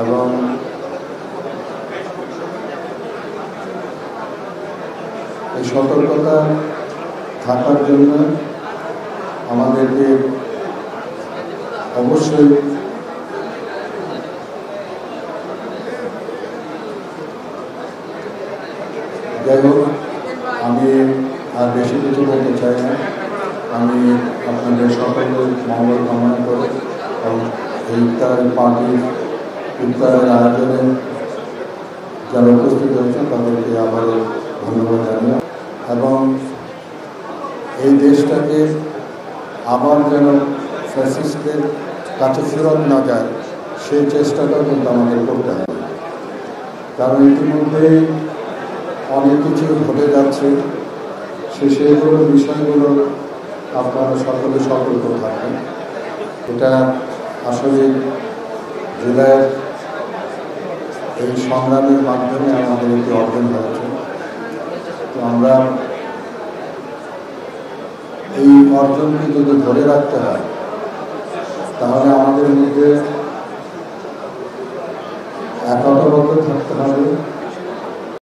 এবং এই সতর্কতা থাকার জন্য আমাদেরকে অবশ্যই যাই হোক, আমি আর বেশি কিছু বলতে চাই না। আমি আপনাদের সকলের মঙ্গল কামনা করি এবং এই ইফতারের পার্টির ইফতারের আয়োজনে যারা উপস্থিত হয়েছেন তাদেরকে আবারও ধন্যবাদ জানাই এবং এই দেশটাকে আবার যেন ফ্যাসিস্টদের কাছে ফেরত না যায় সেই চেষ্টাটাও কিন্তু আমাদের করতে হবে। কারণ ইতিমধ্যেই অনেক কিছু ঘটে যাচ্ছে, সেগুলো বিষয়গুলো আপনারা সকলে সতর্ক থাকবেন। এটা আসলে জুলাইয়ের এই সংগ্রামের মাধ্যমে আমাদের একটি অর্জন হয়েছে। তো আমরা এই অর্জনকে যদি ধরে রাখতে হয় তাহলে আমাদের মধ্যে